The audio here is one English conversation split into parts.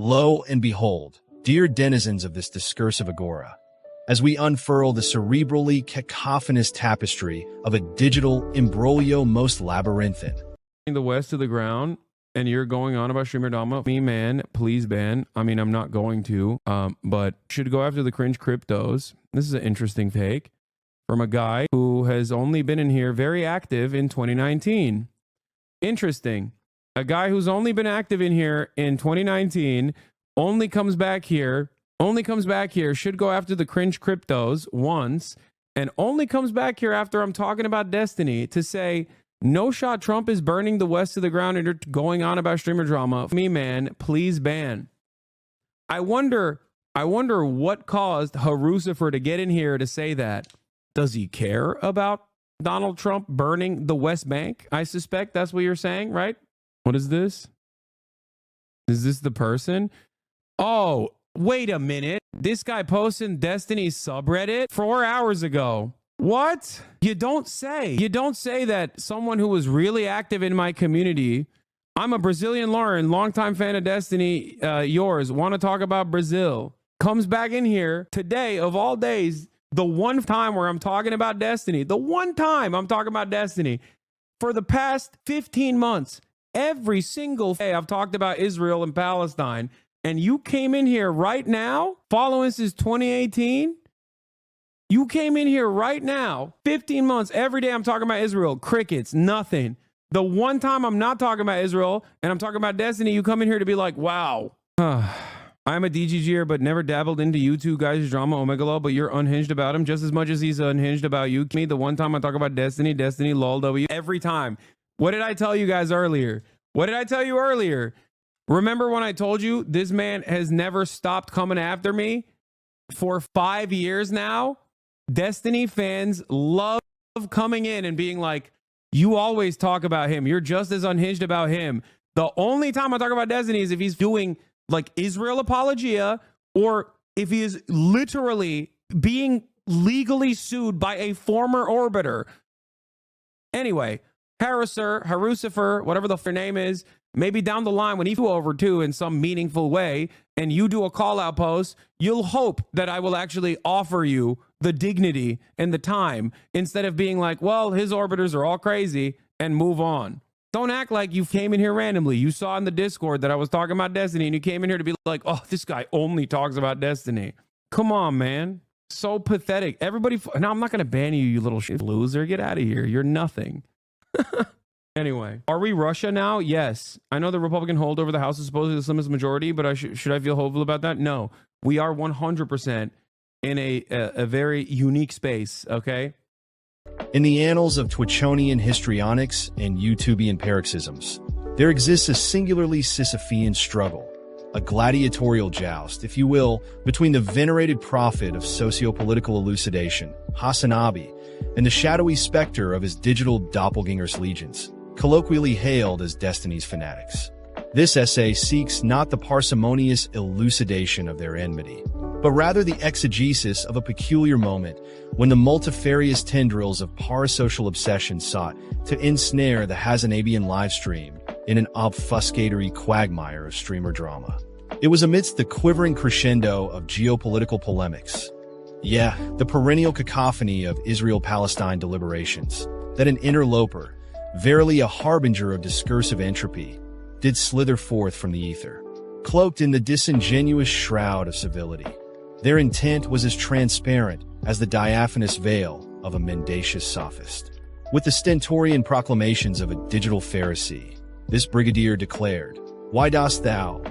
Lo and behold, dear denizens of this discursive agora, as we unfurl the cerebrally cacophonous tapestry of a digital imbroglio most labyrinthine. The West to the ground, and you're going on about streamer Dama. Me, man, please ban. I mean, I'm not going to, but should go after the cringe cryptos. This is an interesting take from a guy who has only been in here very active in 2019. Interesting. A guy who's only been active in here in 2019 only comes back here, should go after the cringe cryptos once, and only comes back here after I'm talking about Destiny to say, no shot Trump is burning the West to the ground and you're going on about streamer drama. Me, man, please ban. I wonder what caused Harucifer to get in here to say that. Does he care about Donald Trump burning the West Bank? I suspect that's what you're saying, right? What is this? Is this the person? Oh, wait a minute. This guy posted Destiny's subreddit 4 hours ago. What? You don't say. You don't say that someone who was really active in my community. I'm a Brazilian Lauren, longtime fan of Destiny, yours, want to talk about Brazil. Comes back in here today, of all days, the one time where I'm talking about Destiny, the one time I'm talking about Destiny. For the past 15 months, every single day I've talked about Israel and Palestine, and you came in here right now, following since 2018. You came in here right now, 15 months, every day I'm talking about Israel, crickets, nothing. The one time I'm not talking about Israel and I'm talking about Destiny, you come in here to be like, wow. I'm a DGGer, but never dabbled into you two guys' drama, Omegalo, but you're unhinged about him just as much as he's unhinged about you. Me, the one time I talk about Destiny, lol, W, every time. What did I tell you guys earlier? What did I tell you earlier? Remember when I told you this man has never stopped coming after me for 5 years now? Destiny fans love coming in and being like, you always talk about him. You're just as unhinged about him. The only time I talk about Destiny is if he's doing like Israel apologia, or if he is literally being legally sued by a former orbiter. Anyway, Harucifer, whatever the name is, maybe down the line when he flew over too in some meaningful way, and you do a call out post, you'll hope that I will actually offer you the dignity and the time instead of being like, well, his orbiters are all crazy, and move on. Don't act like you came in here randomly. You saw in the Discord that I was talking about Destiny and you came in here to be like, oh, this guy only talks about Destiny. Come on, man. So pathetic. Everybody. No, I'm not going to ban you, you little shit loser. Get out of here. You're nothing. Anyway, are we Russia now? Yes. I know the Republican hold over the House is supposedly the slimmest majority, but should I feel hopeful about that? No. We are 100% in a very unique space, okay? In the annals of Twitchonian histrionics and YouTubian paroxysms, there exists a singularly Sisyphean struggle, a gladiatorial joust, if you will, between the venerated prophet of socio-political elucidation, Hasanabi, and the shadowy specter of his digital doppelganger's legions, colloquially hailed as Destiny's fanatics. This essay seeks not the parsimonious elucidation of their enmity, but rather the exegesis of a peculiar moment when the multifarious tendrils of parasocial obsession sought to ensnare the Hasanabian livestream in an obfuscatory quagmire of streamer drama. It was amidst the quivering crescendo of geopolitical polemics, the perennial cacophony of Israel-Palestine deliberations, that an interloper, verily a harbinger of discursive entropy, did slither forth from the ether, cloaked in the disingenuous shroud of civility. Their intent was as transparent as the diaphanous veil of a mendacious sophist. With the stentorian proclamations of a digital Pharisee, this brigadier declared, "Why dost thou,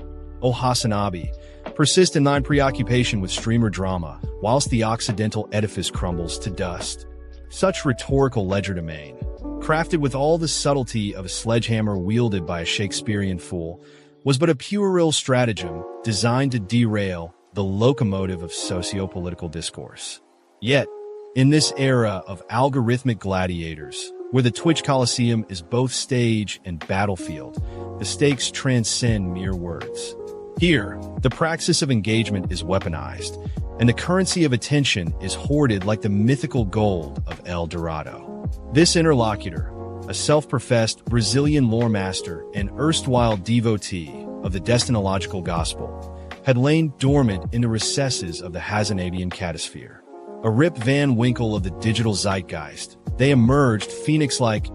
O Hasanabi, persist in thine preoccupation with streamer drama, whilst the occidental edifice crumbles to dust?" Such rhetorical legerdemain, crafted with all the subtlety of a sledgehammer wielded by a Shakespearean fool, was but a puerile stratagem designed to derail the locomotive of socio-political discourse. Yet, in this era of algorithmic gladiators, where the Twitch Coliseum is both stage and battlefield, the stakes transcend mere words. Here, the praxis of engagement is weaponized, and the currency of attention is hoarded like the mythical gold of El Dorado. This interlocutor, a self-professed Brazilian lore master and erstwhile devotee of the Destinological Gospel, had lain dormant in the recesses of the Hasanabian catosphere. A Rip Van Winkle of the digital zeitgeist, they emerged phoenix-like,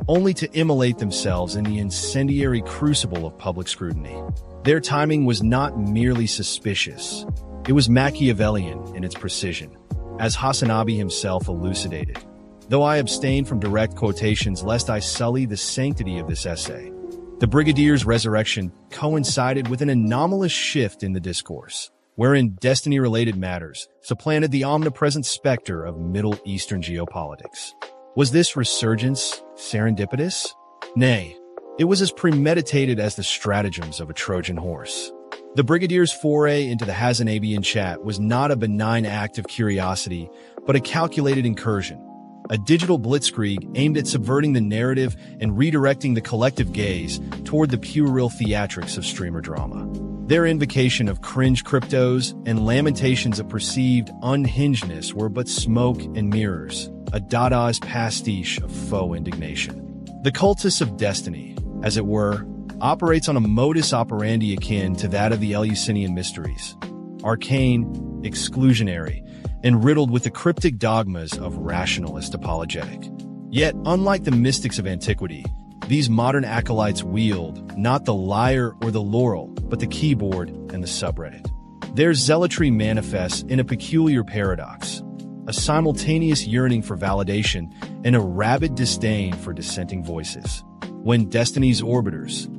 only to immolate themselves in the incendiary crucible of public scrutiny. Their timing was not merely suspicious, it was Machiavellian in its precision, as Hasanabi himself elucidated. Though I abstain from direct quotations lest I sully the sanctity of this essay, the Brigadier's resurrection coincided with an anomalous shift in the discourse, wherein destiny-related matters supplanted the omnipresent specter of Middle Eastern geopolitics. Was this resurgence serendipitous? Nay, it was as premeditated as the stratagems of a Trojan horse. The Brigadier's foray into the Hasanabian chat was not a benign act of curiosity, but a calculated incursion, a digital blitzkrieg aimed at subverting the narrative and redirecting the collective gaze toward the puerile theatrics of streamer drama. Their invocation of cringe cryptos and lamentations of perceived unhingedness were but smoke and mirrors, a Dadaist pastiche of faux indignation. The cultus of destiny, as it were, operates on a modus operandi akin to that of the Eleusinian mysteries, arcane, exclusionary, and riddled with the cryptic dogmas of rationalist apologetic. Yet, unlike the mystics of antiquity, these modern acolytes wield not the lyre or the laurel, but the keyboard and the subreddit. Their zealotry manifests in a peculiar paradox, a simultaneous yearning for validation and a rabid disdain for dissenting voices. When Destiny's orbiters,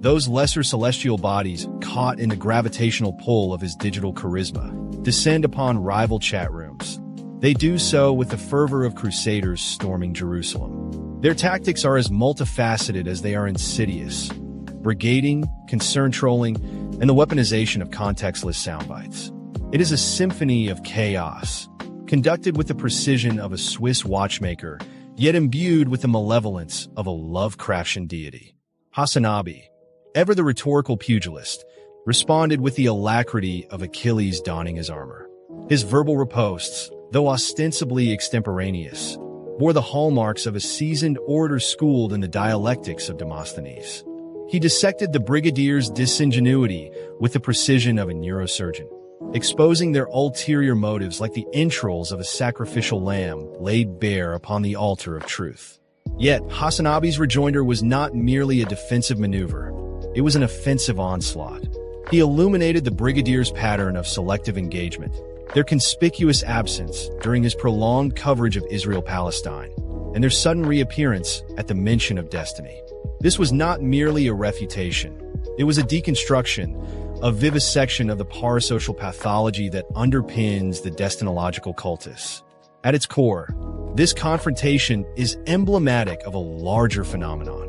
those lesser celestial bodies caught in the gravitational pull of his digital charisma, descend upon rival chat rooms, they do so with the fervor of crusaders storming Jerusalem. Their tactics are as multifaceted as they are insidious: brigading, concern trolling, and the weaponization of contextless soundbites. It is a symphony of chaos, conducted with the precision of a Swiss watchmaker, yet imbued with the malevolence of a Lovecraftian deity. Hasanabi, ever the rhetorical pugilist, responded with the alacrity of Achilles donning his armor. His verbal riposts, though ostensibly extemporaneous, bore the hallmarks of a seasoned orator schooled in the dialectics of Demosthenes. He dissected the Brigadier's disingenuity with the precision of a neurosurgeon, exposing their ulterior motives like the entrails of a sacrificial lamb laid bare upon the altar of truth. Yet, Hasanabi's rejoinder was not merely a defensive maneuver, it was an offensive onslaught. He illuminated the Brigadier's pattern of selective engagement, their conspicuous absence during his prolonged coverage of Israel-Palestine, and their sudden reappearance at the mention of destiny. This was not merely a refutation, it was a deconstruction, a vivisection of the parasocial pathology that underpins the destinological cultus. At its core, this confrontation is emblematic of a larger phenomenon: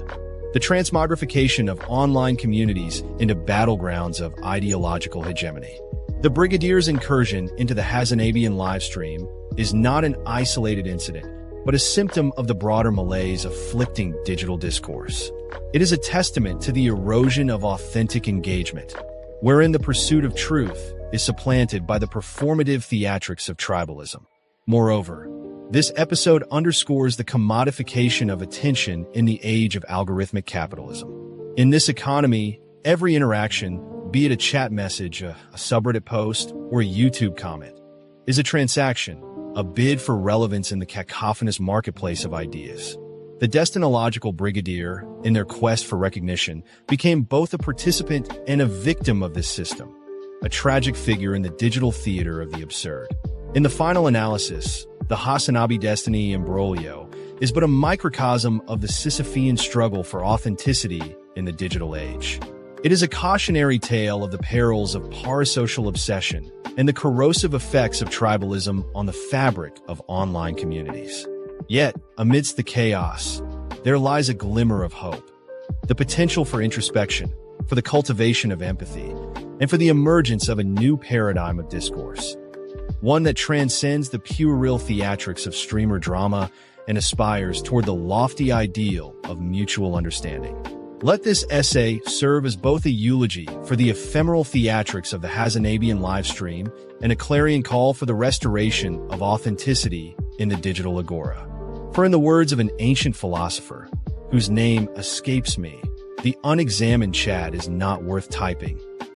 the transmogrification of online communities into battlegrounds of ideological hegemony. The Brigadier's incursion into the Hasanabian livestream is not an isolated incident, but a symptom of the broader malaise afflicting digital discourse. It is a testament to the erosion of authentic engagement, wherein the pursuit of truth is supplanted by the performative theatrics of tribalism. Moreover, this episode underscores the commodification of attention in the age of algorithmic capitalism. In this economy, every interaction, be it a chat message, a subreddit post, or a YouTube comment, is a transaction, a bid for relevance in the cacophonous marketplace of ideas. The Destinological Brigadier, in their quest for recognition, became both a participant and a victim of this system, a tragic figure in the digital theater of the absurd. In the final analysis, the Hasanabi destiny imbroglio is but a microcosm of the Sisyphean struggle for authenticity in the digital age. It is a cautionary tale of the perils of parasocial obsession and the corrosive effects of tribalism on the fabric of online communities. Yet, amidst the chaos, there lies a glimmer of hope, the potential for introspection, for the cultivation of empathy, and for the emergence of a new paradigm of discourse, one that transcends the puerile theatrics of streamer drama and aspires toward the lofty ideal of mutual understanding. Let this essay serve as both a eulogy for the ephemeral theatrics of the Hasanabian livestream and a clarion call for the restoration of authenticity in the digital agora. For in the words of an ancient philosopher, whose name escapes me, The unexamined chat is not worth typing.